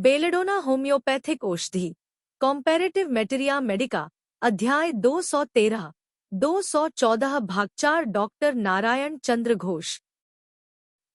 Belladonna homeopathic औषधि कॉम्पैरेटिव मैटेरिया Medica अध्याय 213 214 भाग 4 डॉक्टर नारायण चंद्र घोष।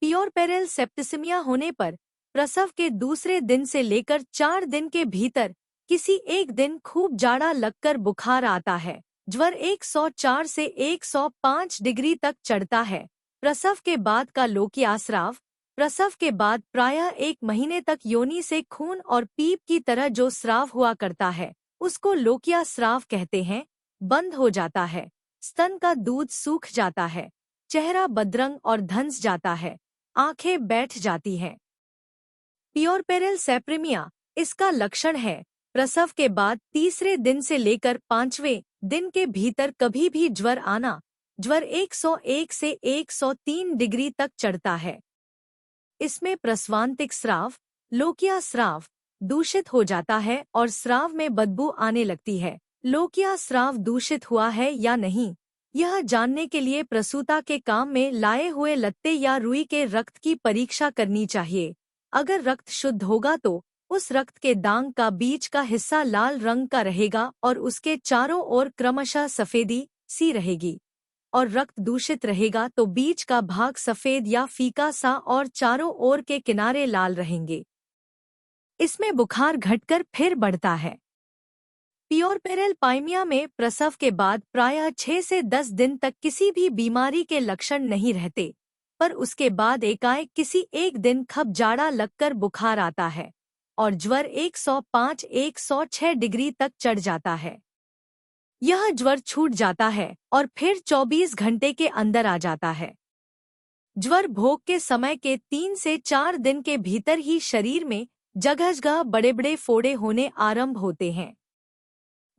पियोरपेरल सेप्टिसिमिया होने पर प्रसव के दूसरे दिन से लेकर 4 दिन के भीतर किसी एक दिन खूब जाड़ा लगकर बुखार आता है। ज्वर 104 से 105 डिग्री तक चढ़ता है। प्रसव के बाद का लोकिया स्राव प्रसव के बाद प्रायः 1 महीने तक योनि से खून और पीप की तरह जो स्राव हुआ करता है उसको लोकिया स्राव कहते हैं, बंद हो जाता है। स्तन का दूध सूख जाता है, चेहरा बदरंग और धंस जाता है, आंखें बैठ जाती हैं। पियोरपेरल सेप्टिसिमिया इसका लक्षण है। प्रसव के बाद तीसरे दिन से लेकर 5वें दिन के भीतर कभी भी ज्वर आना। ज्वर 101 से 103 डिग्री तक चढ़ता है। इसमें प्रसवांतिक स्राव, लोकिया स्राव दूषित हो जाता है और स्राव में बदबू आने लगती है। लोकिया स्राव दूषित हुआ है या नहीं, यह जानने के लिए प्रसूता के काम में लाए हुए लत्ते या रुई के रक्त की परीक्षा करनी चाहिए। अगर रक्त शुद्ध होगा तो उस रक्त के दाग का बीच का हिस्सा लाल रंग का रहेगा और उसके चारों ओर क्रमशः सफेदी सी रहेगी, और रक्त दूषित रहेगा तो बीच का भाग सफेद या फीका सा और चारों ओर के किनारे लाल रहेंगे। इसमें बुखार घटकर फिर बढ़ता है। पियोरपेरल पाइमिया में प्रसव के बाद प्रायः 6 से 10 दिन तक किसी भी बीमारी के लक्षण नहीं रहते, पर उसके बाद एकाएक किसी एक दिन खब जाड़ा लगकर बुखार आता है और ज्वर 105-106 डिग्री तक चढ़ जाता है। यह ज्वर छूट जाता है और फिर 24 घंटे के अंदर आ जाता है। ज्वर भोग के समय के 3 से 4 दिन के भीतर ही शरीर में जगह-जगह बड़े-बड़े फोड़े होने आरंभ होते हैं।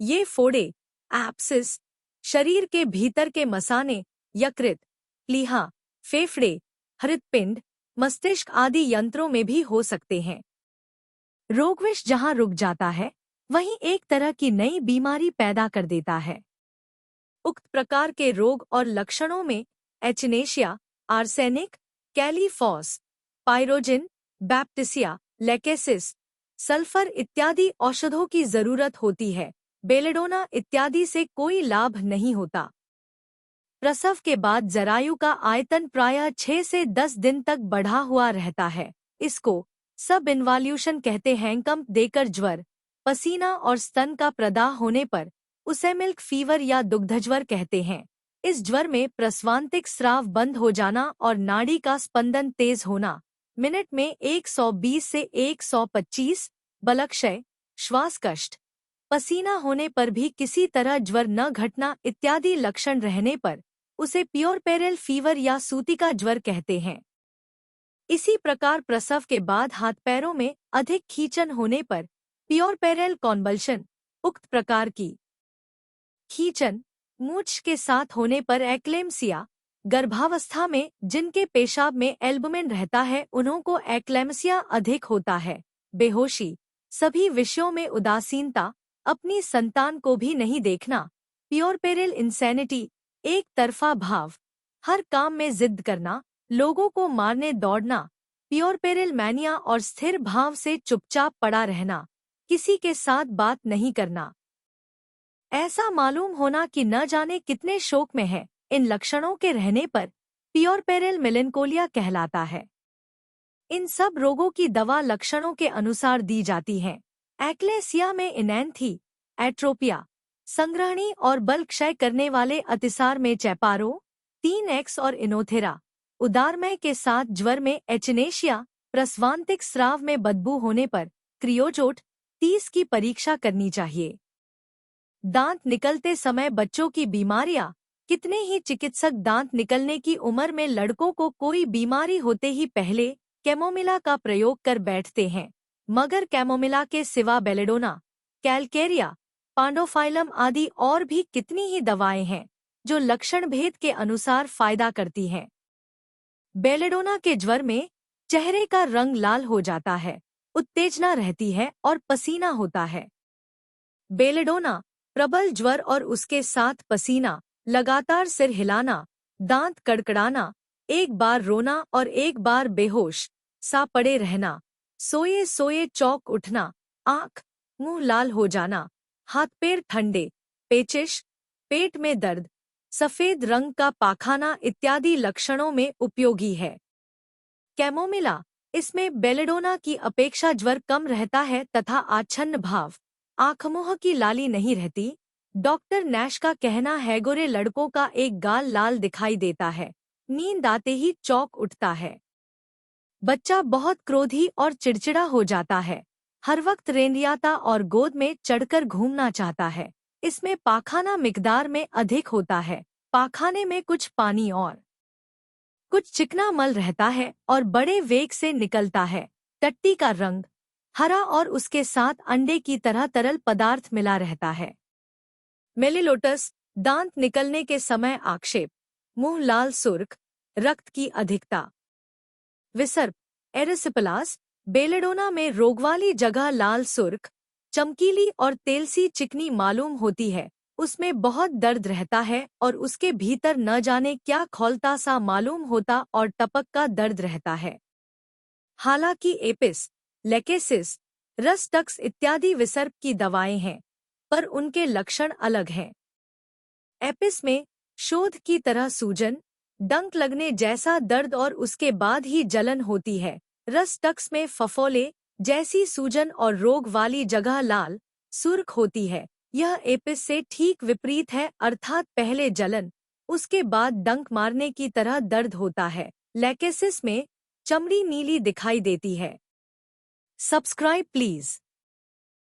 ये फोड़े एब्सिस शरीर के भीतर के मसाने, यकृत, प्लीहा, फेफड़े, हृदपिंड, मस्तिष्क आदि यंत्रों में भी हो सकते हैं। रोगविष जहाँ रुक जाता है वहीं एक तरह की नई बीमारी पैदा कर देता है। उक्त प्रकार के रोग और लक्षणों में echinacea, arsenic, kali phos, pyrogen, baptisia, lachesis, sulphur इत्यादि औषधों की जरूरत होती है। बेलेडोना इत्यादि से कोई लाभ नहीं होता। प्रसव के बाद जरायु का आयतन प्रायः 6 से 10 दिन तक बढ़ा हुआ रहता है। इसको सब इन्वॉल्यूशन कहते हैं। कंप देकर ज्वर, पसीना और स्तन का प्रदाह होने पर उसे मिल्क फीवर या दुग्धज्वर कहते हैं। इस ज्वर में प्रसवांतिक स्राव बंद हो जाना और नाड़ी का स्पंदन तेज होना, मिनट में 120 से 125, बलक्षय, श्वास कष्ट, पसीना होने पर भी किसी तरह ज्वर न घटना इत्यादि लक्षण रहने पर उसे पियोरपेरल फीवर या सूतिका ज्वर कहते हैं। इसी प्रकार प्रसव के बाद हाथ पैरों में अधिक खींचन होने पर पियोरपेरल कॉन्वल्शन, उक्त प्रकार की खींचन मूंछ के साथ होने पर एक्लेम्सिया, गर्भावस्था में जिनके पेशाब में एल्बुमिन रहता है उन्हों को एक्लेम्सिया अधिक होता है। बेहोशी, सभी विषयों में उदासीनता, अपनी संतान को भी नहीं देखना, पियोरपेरल इंसैनिटी, एक तरफा भाव, हर काम में जिद करना, लोगों को मारने दौड़ना, पियोरपेरल मैनिया और स्थिर भाव से चुपचाप पड़ा रहना, किसी के साथ बात नहीं करना, ऐसा मालूम होना कि न जाने कितने शोक में है। इन लक्षणों के रहने पर पियोरपेरल मेलेंकोलिया कहलाता है। इन सब रोगों की दवा लक्षणों के अनुसार दी जाती है। एक्लेसिया में इनैंथी, एट्रोपिया, संग्रहणी और बल क्षय करने वाले अतिसार में चैपारो, 3X और इनोथेरा, उदारमय के साथ ज्वर में एचिनेशिया, प्रसवांतिक स्राव में बदबू होने पर क्रियोजोट 30 की परीक्षा करनी चाहिए। दांत निकलते समय बच्चों की बीमारियां, कितने ही चिकित्सक दांत निकलने की उम्र में लड़कों को कोई बीमारी होते ही पहले कैमोमिला का प्रयोग कर बैठते हैं, मगर कैमोमिला के सिवा बेलेडोना, कैलकेरिया, पांडोफाइलम आदि और भी कितनी ही दवाएं हैं जो लक्षण भेद के अनुसार फायदा करती हैं। बेलेडोना के ज्वर में चेहरे का रंग लाल हो जाता है, उत्तेजना रहती है और पसीना होता है। बेलेडोना, प्रबल ज्वर और उसके साथ पसीना, लगातार सिर हिलाना, दांत कड़कड़ाना, एक बार रोना और एक बार बेहोश सा पड़े रहना, सोए सोए चौक उठना, आंख मुंह लाल हो जाना, हाथ पैर ठंडे, पेचिश, पेट में दर्द, सफेद रंग का पाखाना इत्यादि लक्षणों में उपयोगी है। कैमोमिला, इसमें बेलेडोना की अपेक्षा ज्वर कम रहता है तथा आच्छन्न भाव, आँख-मुँह की लाली नहीं रहती। डॉक्टर नैश का कहना है गोरे लड़कों का एक गाल लाल दिखाई देता है, नींद आते ही चौक उठता है। बच्चा बहुत क्रोधी और चिड़चिड़ा हो जाता है, हर वक्त रेंडियाता और गोद में चढ़कर घूमना चाहता है। इसमें पाखाना मिकदार में अधिक होता है, पाखाने में कुछ पानी और कुछ चिकना मल रहता है और बड़े वेग से निकलता है। टट्टी का रंग हरा और उसके साथ अंडे की तरह तरल पदार्थ मिला रहता है। मेलिलोटस, दांत निकलने के समय आक्षेप, मुंह लाल सुर्ख, रक्त की अधिकता। विसर्प, एरिसिपलास, बेलेडोना में रोग वाली जगह लाल सुर्ख, चमकीली और तेलसी चिकनी मालूम होती है, उसमें बहुत दर्द रहता है और उसके भीतर न जाने क्या खौलता सा मालूम होता और टपक का दर्द रहता है। हालांकि एपिस, लेकेसिस, रस टक्स इत्यादि विसर्प की दवाएं हैं, पर उनके लक्षण अलग हैं। एपिस में शोध की तरह सूजन, डंक लगने जैसा दर्द और उसके बाद ही जलन होती है। रस टक्स में फफोले जैसी सूजन और रोग वाली जगह लाल सुर्ख होती है। यह एपिस से ठीक विपरीत है, अर्थात पहले जलन, उसके बाद डंक मारने की तरह दर्द होता है। लेकेसिस में चमड़ी नीली दिखाई देती है। Subscribe please.